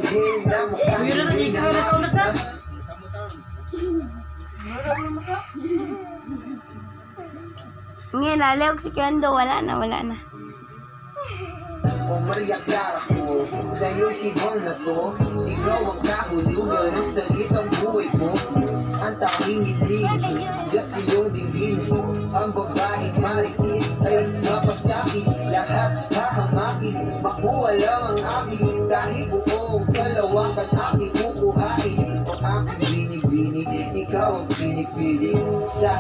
Meron na niya kaya nakaulat na. Ngayon, nalawag si Kendo. Wala na. O Maria Clara ko, sa'yo sibol na to. Ikaw ang kahulugan ng sagit ang buhay ko. Ang tanging ngiti, Diyos iyong dinggin. Ang babaeng marikit ay mapasakit. Lahat hahamakin, makuha lang ang aking. Kahit buong dalawa ka't aking kukuhain. O aking binig-binig, ikaw ang pinipilig. Sa